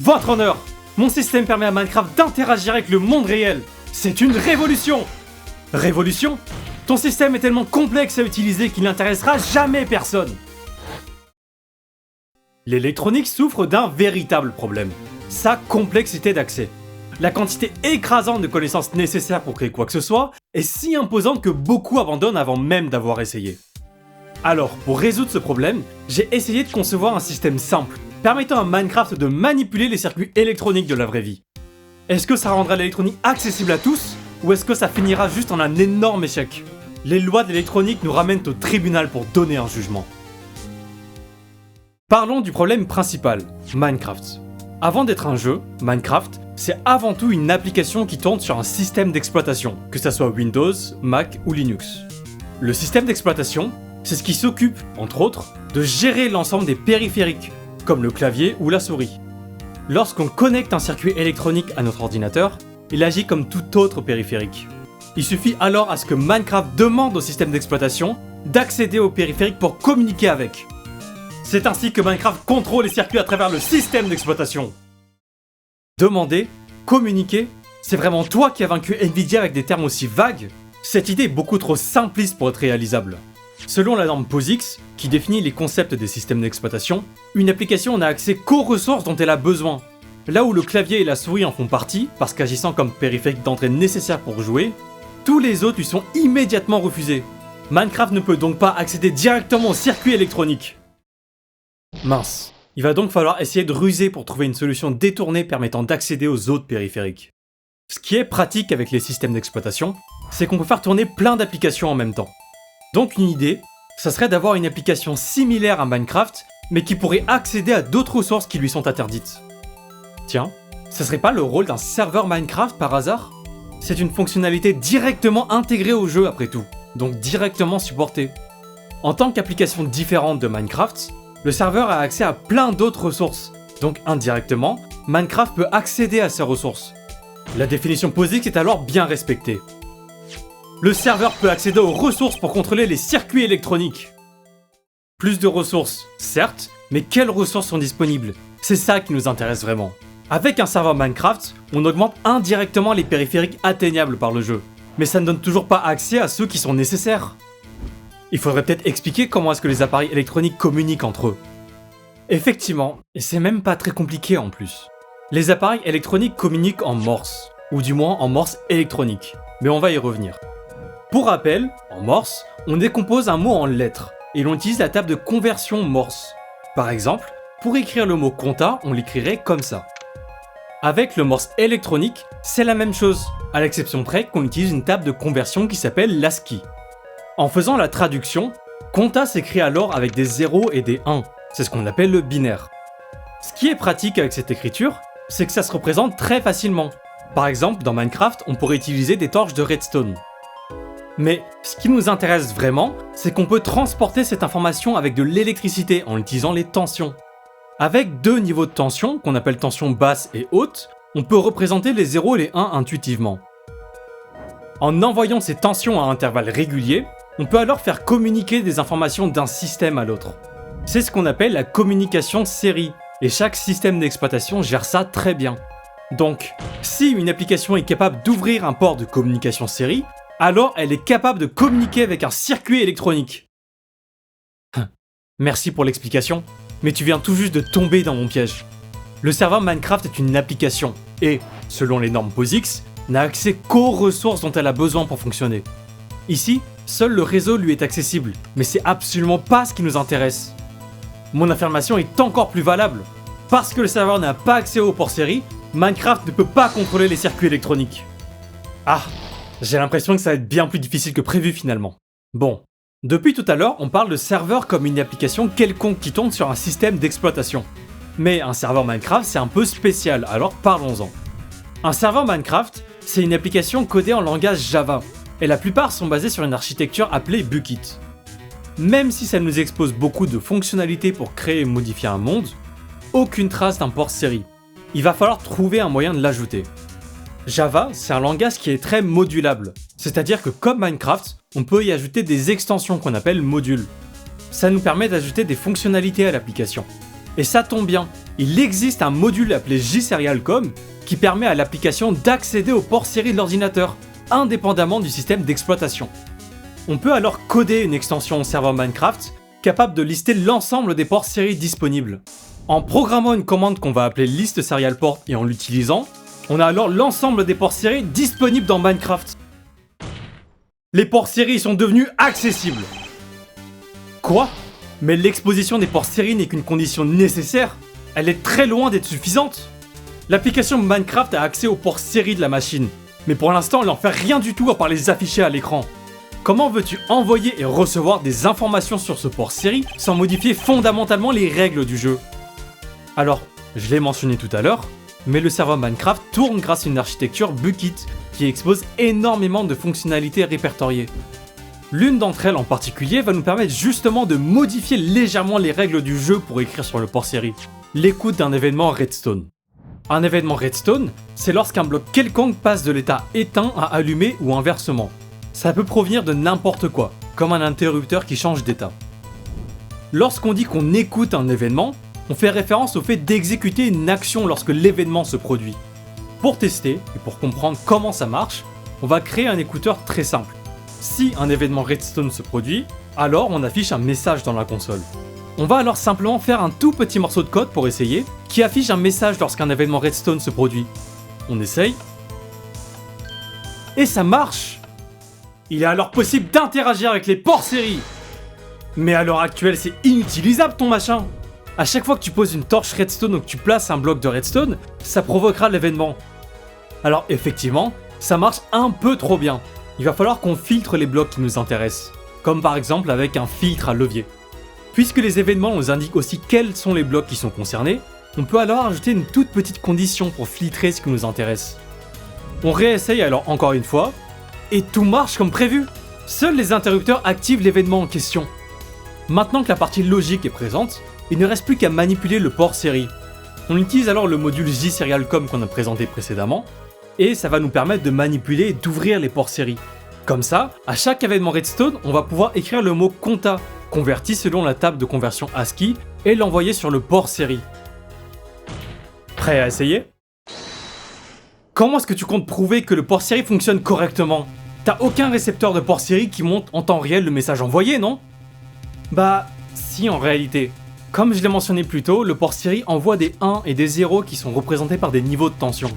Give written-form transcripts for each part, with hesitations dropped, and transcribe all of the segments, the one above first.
Votre honneur! Mon système permet à Minecraft d'interagir avec le monde réel. C'est une révolution! Révolution? Ton système est tellement complexe à utiliser qu'il n'intéressera jamais personne. L'électronique souffre d'un véritable problème. Sa complexité d'accès. La quantité écrasante de connaissances nécessaires pour créer quoi que ce soit est si imposante que beaucoup abandonnent avant même d'avoir essayé. Alors, pour résoudre ce problème, j'ai essayé de concevoir un système simple, permettant à Minecraft de manipuler les circuits électroniques de la vraie vie. Est-ce que ça rendra l'électronique accessible à tous, ou est-ce que ça finira juste en un énorme échec? Les lois de l'électronique nous ramènent au tribunal pour donner un jugement. Parlons du problème principal, Minecraft. Avant d'être un jeu, Minecraft, c'est avant tout une application qui tourne sur un système d'exploitation, que ça soit Windows, Mac ou Linux. Le système d'exploitation, c'est ce qui s'occupe, entre autres, de gérer l'ensemble des périphériques, comme le clavier ou la souris. Lorsqu'on connecte un circuit électronique à notre ordinateur, il agit comme tout autre périphérique. Il suffit alors à ce que Minecraft demande au système d'exploitation d'accéder au périphérique pour communiquer avec. C'est ainsi que Minecraft contrôle les circuits à travers le système d'exploitation. Demander, communiquer, c'est vraiment toi qui as vaincu Nvidia avec des termes aussi vagues? Cette idée est beaucoup trop simpliste pour être réalisable. Selon la norme POSIX, qui définit les concepts des systèmes d'exploitation, une application n'a accès qu'aux ressources dont elle a besoin. Là où le clavier et la souris en font partie, parce qu'agissant comme périphérique d'entrée nécessaire pour jouer, tous les autres lui sont immédiatement refusés. Minecraft ne peut donc pas accéder directement au circuit électronique. Mince. Il va donc falloir essayer de ruser pour trouver une solution détournée permettant d'accéder aux autres périphériques. Ce qui est pratique avec les systèmes d'exploitation, c'est qu'on peut faire tourner plein d'applications en même temps. Donc une idée, ça serait d'avoir une application similaire à Minecraft, mais qui pourrait accéder à d'autres ressources qui lui sont interdites. Tiens, ce serait pas le rôle d'un serveur Minecraft par hasard? C'est une fonctionnalité directement intégrée au jeu après tout, donc directement supportée. En tant qu'application différente de Minecraft, le serveur a accès à plein d'autres ressources, donc indirectement, Minecraft peut accéder à ces ressources. La définition POSIX est alors bien respectée. Le serveur peut accéder aux ressources pour contrôler les circuits électroniques. Plus de ressources, certes, mais quelles ressources sont disponibles? C'est ça qui nous intéresse vraiment. Avec un serveur Minecraft, on augmente indirectement les périphériques atteignables par le jeu, mais ça ne donne toujours pas accès à ceux qui sont nécessaires. Il faudrait peut-être expliquer comment est-ce que les appareils électroniques communiquent entre eux. Effectivement, et c'est même pas très compliqué en plus. Les appareils électroniques communiquent en morse, ou du moins en morse électronique, mais on va y revenir. Pour rappel, en morse, on décompose un mot en lettres, et l'on utilise la table de conversion morse. Par exemple, pour écrire le mot compta, on l'écrirait comme ça. Avec le morse électronique, c'est la même chose, à l'exception près qu'on utilise une table de conversion qui s'appelle l'ASCII. En faisant la traduction, compta s'écrit alors avec des 0 et des 1, c'est ce qu'on appelle le binaire. Ce qui est pratique avec cette écriture, c'est que ça se représente très facilement. Par exemple, dans Minecraft, on pourrait utiliser des torches de redstone. Mais ce qui nous intéresse vraiment, c'est qu'on peut transporter cette information avec de l'électricité en utilisant les tensions. Avec deux niveaux de tension, qu'on appelle tension basse et haute, on peut représenter les 0 et les 1 intuitivement. En envoyant ces tensions à intervalles réguliers, on peut alors faire communiquer des informations d'un système à l'autre. C'est ce qu'on appelle la communication série, et chaque système d'exploitation gère ça très bien. Donc, si une application est capable d'ouvrir un port de communication série, alors elle est capable de communiquer avec un circuit électronique. Merci pour l'explication, mais tu viens tout juste de tomber dans mon piège. Le serveur Minecraft est une application, et, selon les normes POSIX, n'a accès qu'aux ressources dont elle a besoin pour fonctionner. Ici, seul le réseau lui est accessible, mais c'est absolument pas ce qui nous intéresse. Mon affirmation est encore plus valable. Parce que le serveur n'a pas accès au port série, Minecraft ne peut pas contrôler les circuits électroniques. Ah, j'ai l'impression que ça va être bien plus difficile que prévu finalement. Bon, depuis tout à l'heure, on parle de serveur comme une application quelconque qui tourne sur un système d'exploitation. Mais un serveur Minecraft, c'est un peu spécial, alors parlons-en. Un serveur Minecraft, c'est une application codée en langage Java, et la plupart sont basées sur une architecture appelée Bukkit. Même si ça nous expose beaucoup de fonctionnalités pour créer et modifier un monde, aucune trace d'un port série. Il va falloir trouver un moyen de l'ajouter. Java, c'est un langage qui est très modulable, c'est-à-dire que comme Minecraft, on peut y ajouter des extensions qu'on appelle modules. Ça nous permet d'ajouter des fonctionnalités à l'application. Et ça tombe bien, il existe un module appelé JSerialCom qui permet à l'application d'accéder au port série de l'ordinateur, indépendamment du système d'exploitation. On peut alors coder une extension au serveur Minecraft capable de lister l'ensemble des ports série disponibles. En programmant une commande qu'on va appeler list serial port et en l'utilisant, on a alors l'ensemble des ports série disponibles dans Minecraft. Les ports série sont devenus accessibles. Quoi ? Mais l'exposition des ports série n'est qu'une condition nécessaire. Elle est très loin d'être suffisante. L'application Minecraft a accès aux ports série de la machine, mais pour l'instant elle n'en fait rien du tout à part les afficher à l'écran. Comment veux-tu envoyer et recevoir des informations sur ce port série sans modifier fondamentalement les règles du jeu ? Alors, je l'ai mentionné tout à l'heure, mais le serveur Minecraft tourne grâce à une architecture Bukkit qui expose énormément de fonctionnalités répertoriées. L'une d'entre elles en particulier va nous permettre justement de modifier légèrement les règles du jeu pour écrire sur le port série. L'écoute d'un événement redstone. Un événement redstone, c'est lorsqu'un bloc quelconque passe de l'état éteint à allumé ou inversement. Ça peut provenir de n'importe quoi, comme un interrupteur qui change d'état. Lorsqu'on dit qu'on écoute un événement, on fait référence au fait d'exécuter une action lorsque l'événement se produit. Pour tester et pour comprendre comment ça marche, on va créer un écouteur très simple. Si un événement redstone se produit, alors on affiche un message dans la console. On va alors simplement faire un tout petit morceau de code pour essayer, qui affiche un message lorsqu'un événement redstone se produit. On essaye. Et ça marche! Il est alors possible d'interagir avec les ports série. Mais à l'heure actuelle, c'est inutilisable ton machin. À chaque fois que tu poses une torche redstone ou que tu places un bloc de redstone, ça provoquera l'événement. Alors effectivement, ça marche un peu trop bien. Il va falloir qu'on filtre les blocs qui nous intéressent, comme par exemple avec un filtre à levier. Puisque les événements nous indiquent aussi quels sont les blocs qui sont concernés, on peut alors ajouter une toute petite condition pour filtrer ce qui nous intéresse. On réessaye alors encore une fois, et tout marche comme prévu. Seuls les interrupteurs activent l'événement en question. Maintenant que la partie logique est présente, il ne reste plus qu'à manipuler le port série. On utilise alors le module JSerialCom qu'on a présenté précédemment, et ça va nous permettre de manipuler et d'ouvrir les ports série. Comme ça, à chaque événement redstone, on va pouvoir écrire le mot compta, converti selon la table de conversion ASCII, et l'envoyer sur le port série. Prêt à essayer ? Comment est-ce que tu comptes prouver que le port série fonctionne correctement ? T'as aucun récepteur de port série qui montre en temps réel le message envoyé, non ? Bah, si en réalité. Comme je l'ai mentionné plus tôt, le port série envoie des 1 et des 0 qui sont représentés par des niveaux de tension.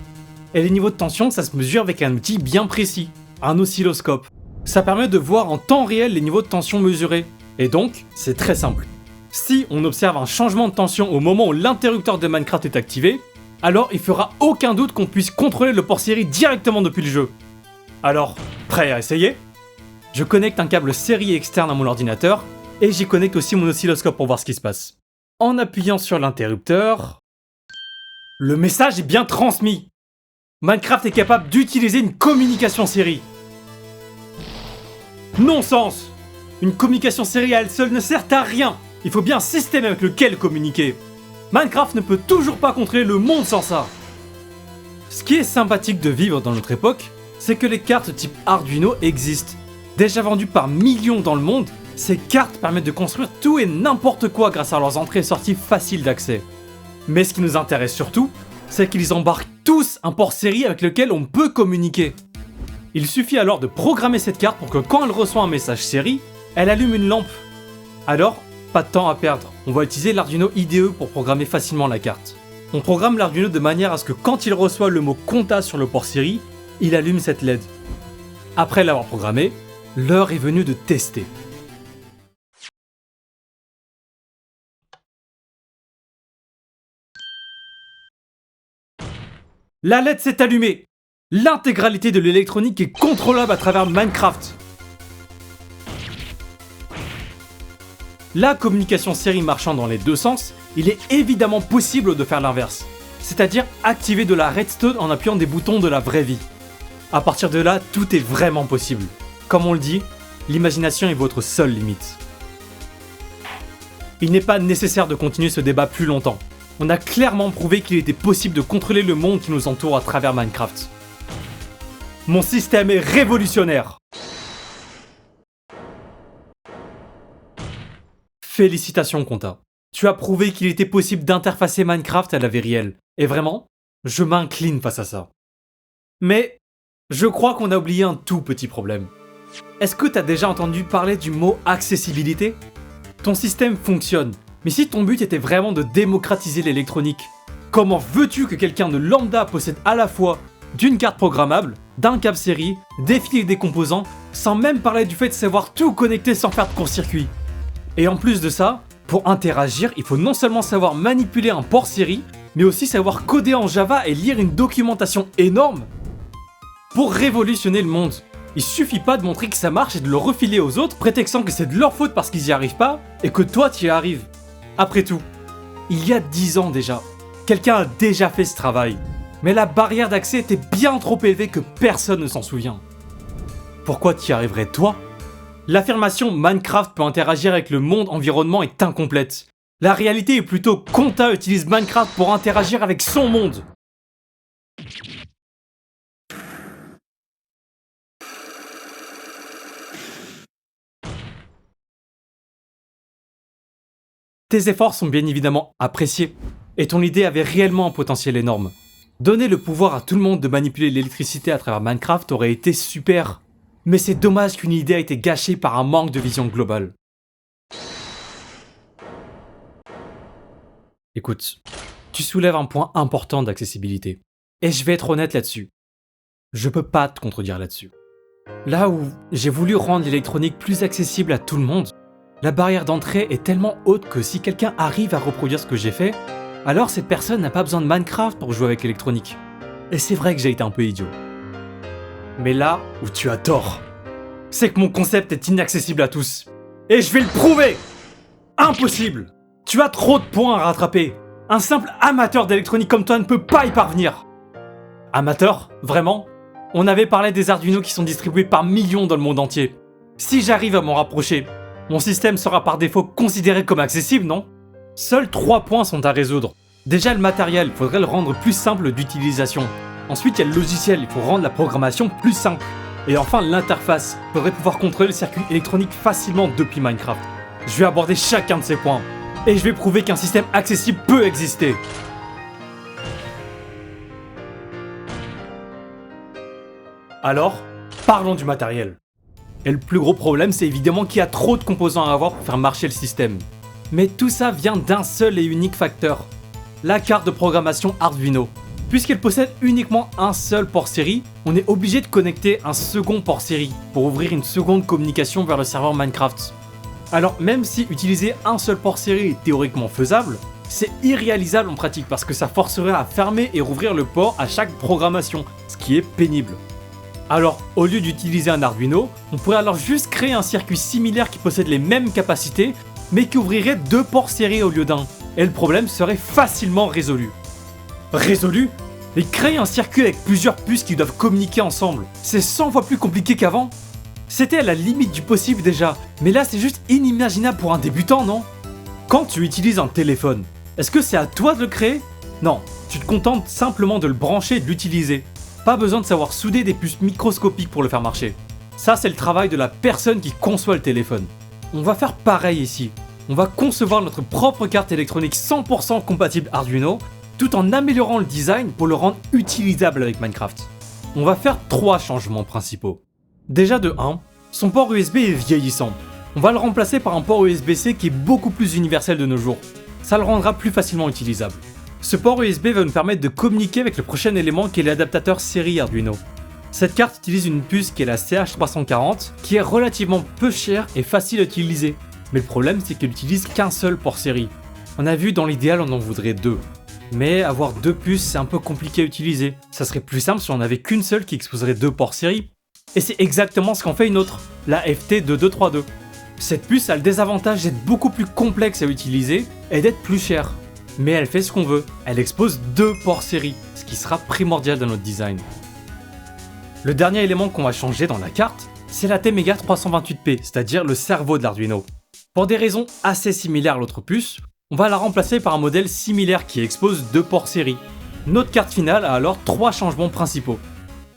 Et les niveaux de tension, ça se mesure avec un outil bien précis, un oscilloscope. Ça permet de voir en temps réel les niveaux de tension mesurés. Et donc, c'est très simple. Si on observe un changement de tension au moment où l'interrupteur de Minecraft est activé, alors il fera aucun doute qu'on puisse contrôler le port série directement depuis le jeu. Alors, prêt à essayer ? Je connecte un câble série externe à mon ordinateur, et j'y connecte aussi mon oscilloscope pour voir ce qui se passe. En appuyant sur l'interrupteur, le message est bien transmis. Minecraft est capable d'utiliser une communication série. Non-sens ! Une communication série à elle seule ne sert à rien. Il faut bien un système avec lequel communiquer. Minecraft ne peut toujours pas contrôler le monde sans ça. Ce qui est sympathique de vivre dans notre époque, c'est que les cartes type Arduino existent. Déjà vendues par millions dans le monde, ces cartes permettent de construire tout et n'importe quoi grâce à leurs entrées et sorties faciles d'accès. Mais ce qui nous intéresse surtout, c'est qu'ils embarquent tous un port série avec lequel on peut communiquer. Il suffit alors de programmer cette carte pour que quand elle reçoit un message série, elle allume une lampe. Alors, pas de temps à perdre, on va utiliser l'Arduino IDE pour programmer facilement la carte. On programme l'Arduino de manière à ce que quand il reçoit le mot compta sur le port série, il allume cette LED. Après l'avoir programmé, l'heure est venue de tester. La LED s'est allumée. L'intégralité de l'électronique est contrôlable à travers Minecraft. La communication série marchant dans les deux sens, il est évidemment possible de faire l'inverse. C'est-à-dire activer de la redstone en appuyant des boutons de la vraie vie. À partir de là, tout est vraiment possible. Comme on le dit, l'imagination est votre seule limite. Il n'est pas nécessaire de continuer ce débat plus longtemps. On a clairement prouvé qu'il était possible de contrôler le monde qui nous entoure à travers Minecraft. Mon système est révolutionnaire. Félicitations, Compta. Tu as prouvé qu'il était possible d'interfacer Minecraft à la vie réelle. Et vraiment, je m'incline face à ça. Mais je crois qu'on a oublié un tout petit problème. Est-ce que t'as déjà entendu parler du mot accessibilité? Ton système fonctionne, mais si ton but était vraiment de démocratiser l'électronique, comment veux-tu que quelqu'un de lambda possède à la fois d'une carte programmable, d'un câble série, des fils et des composants, sans même parler du fait de savoir tout connecter sans faire de court-circuit? Et en plus de ça, pour interagir, il faut non seulement savoir manipuler un port série, mais aussi savoir coder en Java et lire une documentation énorme. Pour révolutionner le monde, il suffit pas de montrer que ça marche et de le refiler aux autres, prétextant que c'est de leur faute parce qu'ils y arrivent pas, et que toi tu y arrives. Après tout, il y a 10 ans déjà, quelqu'un a déjà fait ce travail, mais la barrière d'accès était bien trop élevée que personne ne s'en souvient. Pourquoi tu y arriverais toi? L'affirmation Minecraft peut interagir avec le monde environnement est incomplète. La réalité est plutôt Conta utilise Minecraft pour interagir avec son monde. Tes efforts sont bien évidemment appréciés, et ton idée avait réellement un potentiel énorme. Donner le pouvoir à tout le monde de manipuler l'électricité à travers Minecraft aurait été super. Mais c'est dommage qu'une idée a été gâchée par un manque de vision globale. Écoute, tu soulèves un point important d'accessibilité. Et je vais être honnête là-dessus. Je peux pas te contredire là-dessus. Là où j'ai voulu rendre l'électronique plus accessible à tout le monde, la barrière d'entrée est tellement haute que si quelqu'un arrive à reproduire ce que j'ai fait, alors cette personne n'a pas besoin de Minecraft pour jouer avec l'électronique. Et c'est vrai que j'ai été un peu idiot. Mais là où tu as tort, c'est que mon concept est inaccessible à tous. Et je vais le prouver! Impossible! Tu as trop de points à rattraper. Un simple amateur d'électronique comme toi ne peut pas y parvenir. Amateur? Vraiment? On avait parlé des Arduino qui sont distribués par millions dans le monde entier. Si j'arrive à m'en rapprocher, mon système sera par défaut considéré comme accessible, non? Seuls 3 points sont à résoudre. Déjà le matériel, faudrait le rendre plus simple d'utilisation. Ensuite, il y a le logiciel, il faut rendre la programmation plus simple. Et enfin, l'interface. Il faudrait pouvoir contrôler le circuit électronique facilement depuis Minecraft. Je vais aborder chacun de ces points. Et je vais prouver qu'un système accessible peut exister. Alors, parlons du matériel. Et le plus gros problème, c'est évidemment qu'il y a trop de composants à avoir pour faire marcher le système. Mais tout ça vient d'un seul et unique facteur. La carte de programmation Arduino. Puisqu'elle possède uniquement un seul port série, on est obligé de connecter un second port série pour ouvrir une seconde communication vers le serveur Minecraft. Alors même si utiliser un seul port série est théoriquement faisable, c'est irréalisable en pratique parce que ça forcerait à fermer et rouvrir le port à chaque programmation, ce qui est pénible. Alors au lieu d'utiliser un Arduino, on pourrait alors juste créer un circuit similaire qui possède les mêmes capacités, mais qui ouvrirait 2 ports série au lieu d'un, et le problème serait facilement résolu. Résolu? Et créer un circuit avec plusieurs puces qui doivent communiquer ensemble, c'est 100 fois plus compliqué qu'avant. C'était à la limite du possible déjà, mais là c'est juste inimaginable pour un débutant, non? Quand tu utilises un téléphone, est-ce que c'est à toi de le créer? Non, tu te contentes simplement de le brancher et de l'utiliser. Pas besoin de savoir souder des puces microscopiques pour le faire marcher. Ça c'est le travail de la personne qui conçoit le téléphone. On va faire pareil ici. On va concevoir notre propre carte électronique 100% compatible Arduino, tout en améliorant le design pour le rendre utilisable avec Minecraft. On va faire 3 changements principaux. Déjà de 1, son port USB est vieillissant. On va le remplacer par un port USB-C qui est beaucoup plus universel de nos jours. Ça le rendra plus facilement utilisable. Ce port USB va nous permettre de communiquer avec le prochain élément qui est l'adaptateur série Arduino. Cette carte utilise une puce qui est la CH340, qui est relativement peu chère et facile à utiliser. Mais le problème c'est qu'elle utilise qu'un seul port série. On a vu dans l'idéal on en voudrait 2. Mais avoir 2 puces c'est un peu compliqué à utiliser. Ça serait plus simple si on n'avait qu'une seule qui exposerait 2 ports série. Et c'est exactement ce qu'en fait une autre, la FT2232. Cette puce a le désavantage d'être beaucoup plus complexe à utiliser et d'être plus chère. Mais elle fait ce qu'on veut, elle expose 2 ports série, ce qui sera primordial dans notre design. Le dernier élément qu'on va changer dans la carte, c'est la Temega 328P, c'est-à-dire le cerveau de l'Arduino. Pour des raisons assez similaires à l'autre puce, on va la remplacer par un modèle similaire qui expose 2 ports série. Notre carte finale a alors 3 changements principaux.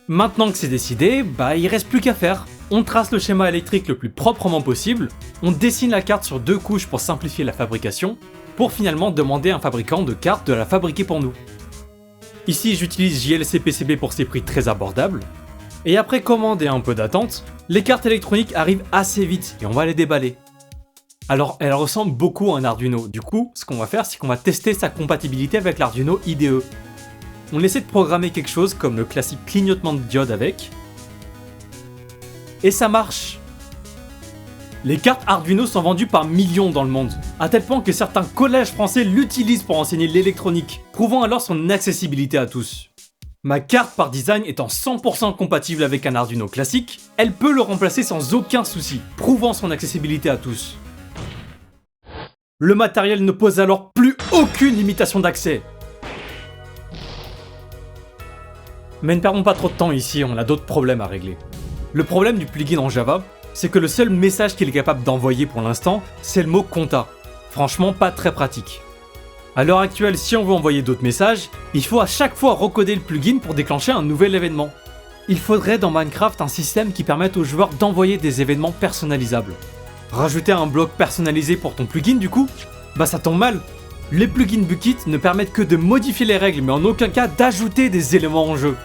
Maintenant que c'est décidé, il reste plus qu'à faire. On trace le schéma électrique le plus proprement possible, on dessine la carte sur 2 couches pour simplifier la fabrication, pour finalement demander à un fabricant de cartes de la fabriquer pour nous. Ici j'utilise JLC-PCB pour ces prix très abordables, et après commande et un peu d'attente, les cartes électroniques arrivent assez vite et on va les déballer. Alors elles ressemblent beaucoup à un Arduino, du coup ce qu'on va faire c'est qu'on va tester sa compatibilité avec l'Arduino IDE. On essaie de programmer quelque chose comme le classique clignotement de diode avec, et ça marche. Les cartes Arduino sont vendues par millions dans le monde, à tel point que certains collèges français l'utilisent pour enseigner l'électronique, prouvant alors son accessibilité à tous. Ma carte par design étant 100% compatible avec un Arduino classique, elle peut le remplacer sans aucun souci, prouvant son accessibilité à tous. Le matériel ne pose alors plus aucune limitation d'accès. Mais ne perdons pas trop de temps ici, on a d'autres problèmes à régler. Le problème du plugin en Java, c'est que le seul message qu'il est capable d'envoyer pour l'instant, c'est le mot compta. Franchement, pas très pratique. À l'heure actuelle, si on veut envoyer d'autres messages, il faut à chaque fois recoder le plugin pour déclencher un nouvel événement. Il faudrait dans Minecraft un système qui permette aux joueurs d'envoyer des événements personnalisables. Rajouter un bloc personnalisé pour ton plugin du coup ? Bah ça tombe mal. Les plugins Bukkit ne permettent que de modifier les règles mais en aucun cas d'ajouter des éléments en jeu.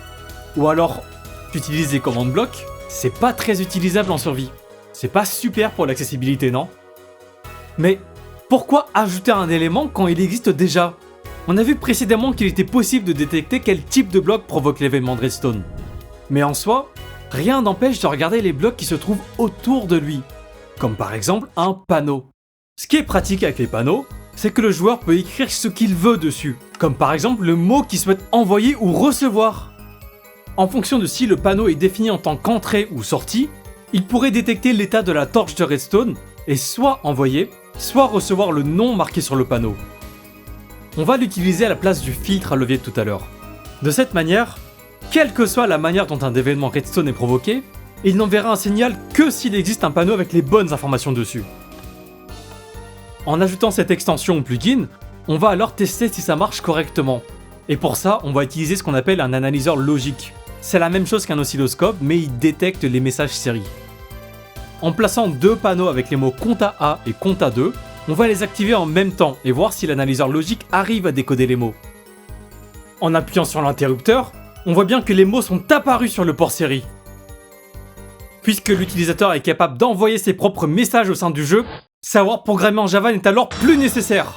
Ou alors, tu utilises des commandes blocs ? C'est pas très utilisable en survie. C'est pas super pour l'accessibilité, non ? Mais pourquoi ajouter un élément quand il existe déjà ? On a vu précédemment qu'il était possible de détecter quel type de bloc provoque l'événement de redstone. Mais en soi, rien n'empêche de regarder les blocs qui se trouvent autour de lui. Comme par exemple un panneau. Ce qui est pratique avec les panneaux, c'est que le joueur peut écrire ce qu'il veut dessus. Comme par exemple le mot qu'il souhaite envoyer ou recevoir. En fonction de si le panneau est défini en tant qu'entrée ou sortie, il pourrait détecter l'état de la torche de redstone et soit envoyer, soit recevoir le nom marqué sur le panneau. On va l'utiliser à la place du filtre à levier de tout à l'heure. De cette manière, quelle que soit la manière dont un événement redstone est provoqué, il n'enverra un signal que s'il existe un panneau avec les bonnes informations dessus. En ajoutant cette extension au plugin, on va alors tester si ça marche correctement. Et pour ça, on va utiliser ce qu'on appelle un analyseur logique. C'est la même chose qu'un oscilloscope, mais il détecte les messages série. En plaçant deux panneaux avec les mots compta A et compta 2, on va les activer en même temps et voir si l'analyseur logique arrive à décoder les mots. En appuyant sur l'interrupteur, on voit bien que les mots sont apparus sur le port série. Puisque l'utilisateur est capable d'envoyer ses propres messages au sein du jeu, savoir programmer en Java n'est alors plus nécessaire.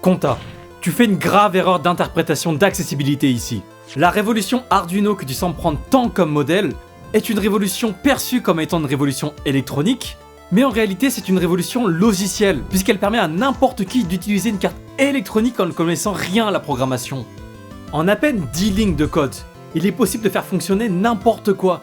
Compta. Tu fais une grave erreur d'interprétation d'accessibilité ici. La révolution Arduino que tu sembles prendre tant comme modèle est une révolution perçue comme étant une révolution électronique, mais en réalité c'est une révolution logicielle, puisqu'elle permet à n'importe qui d'utiliser une carte électronique en ne connaissant rien à la programmation. En à peine 10 lignes de code, il est possible de faire fonctionner n'importe quoi.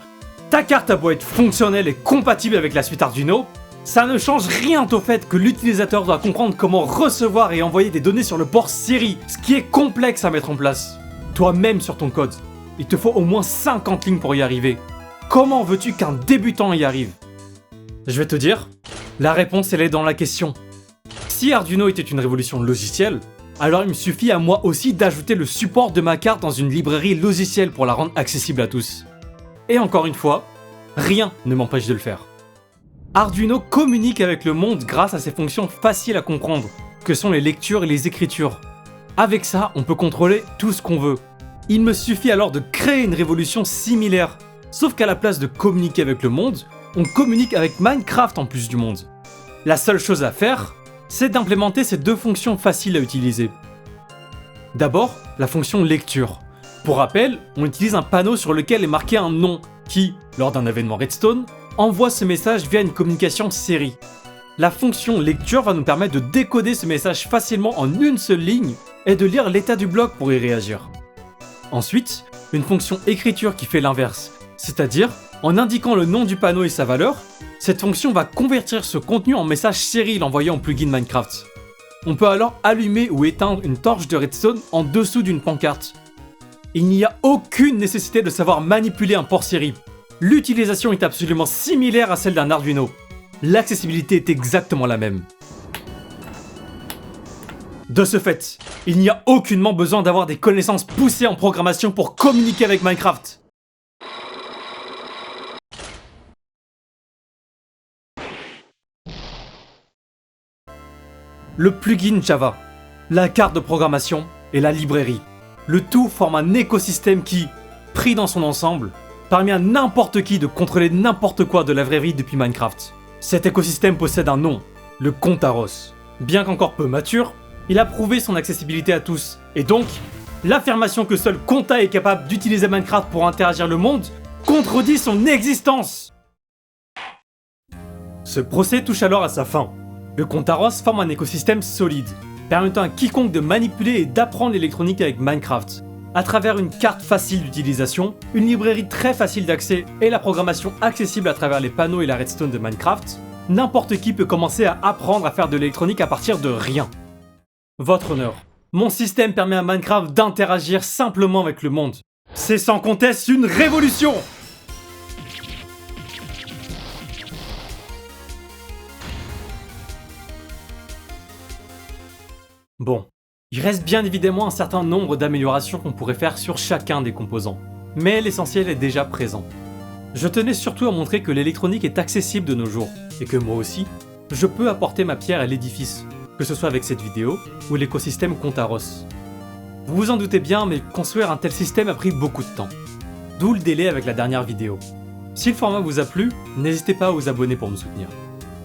Ta carte a beau être fonctionnelle et compatible avec la suite Arduino, ça ne change rien au fait que l'utilisateur doit comprendre comment recevoir et envoyer des données sur le port série, ce qui est complexe à mettre en place. Toi-même sur ton code, il te faut au moins 50 lignes pour y arriver. Comment veux-tu qu'un débutant y arrive ? Je vais te dire, la réponse elle est dans la question. Si Arduino était une révolution logicielle, alors il me suffit à moi aussi d'ajouter le support de ma carte dans une librairie logicielle pour la rendre accessible à tous. Et encore une fois, rien ne m'empêche de le faire. Arduino communique avec le monde grâce à ses fonctions faciles à comprendre, que sont les lectures et les écritures. Avec ça, on peut contrôler tout ce qu'on veut. Il me suffit alors de créer une révolution similaire, sauf qu'à la place de communiquer avec le monde, on communique avec Minecraft en plus du monde. La seule chose à faire, c'est d'implémenter ces deux fonctions faciles à utiliser. D'abord, la fonction lecture. Pour rappel, on utilise un panneau sur lequel est marqué un nom qui, lors d'un événement redstone, envoie ce message via une communication série. La fonction lecture va nous permettre de décoder ce message facilement en une seule ligne et de lire l'état du bloc pour y réagir. Ensuite, une fonction écriture qui fait l'inverse, c'est-à-dire en indiquant le nom du panneau et sa valeur, cette fonction va convertir ce contenu en message série l'envoyant en plugin Minecraft. On peut alors allumer ou éteindre une torche de redstone en dessous d'une pancarte. Il n'y a aucune nécessité de savoir manipuler un port série. L'utilisation est absolument similaire à celle d'un Arduino. L'accessibilité est exactement la même. De ce fait, il n'y a aucunement besoin d'avoir des connaissances poussées en programmation pour communiquer avec Minecraft. le plugin Java, la carte de programmation et la librairie. Le tout forme un écosystème qui, pris dans son ensemble, permet à n'importe qui de contrôler n'importe quoi de la vraie vie depuis Minecraft. Cet écosystème possède un nom, le Contaros. Bien qu'encore peu mature, il a prouvé son accessibilité à tous, et donc, l'affirmation que seul Conta est capable d'utiliser Minecraft pour interagir le monde contredit son existence. Ce procès touche alors à sa fin. Le Contaros forme un écosystème solide, permettant à quiconque de manipuler et d'apprendre l'électronique avec Minecraft, à travers une carte facile d'utilisation, une librairie très facile d'accès et la programmation accessible à travers les panneaux et la redstone de Minecraft. N'importe qui peut commencer à apprendre à faire de l'électronique à partir de rien. Votre honneur, mon système permet à Minecraft d'interagir simplement avec le monde. C'est sans conteste une révolution! Bon, il reste bien évidemment un certain nombre d'améliorations qu'on pourrait faire sur chacun des composants, mais l'essentiel est déjà présent. Je tenais surtout à montrer que l'électronique est accessible de nos jours, et que moi aussi, je peux apporter ma pierre à l'édifice, que ce soit avec cette vidéo ou l'écosystème Contaros. Vous vous en doutez bien, mais construire un tel système a pris beaucoup de temps. D'où le délai avec la dernière vidéo. Si le format vous a plu, n'hésitez pas à vous abonner pour me soutenir.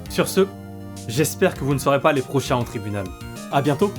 Sur ce, j'espère que vous ne serez pas les prochains au tribunal. A bientôt!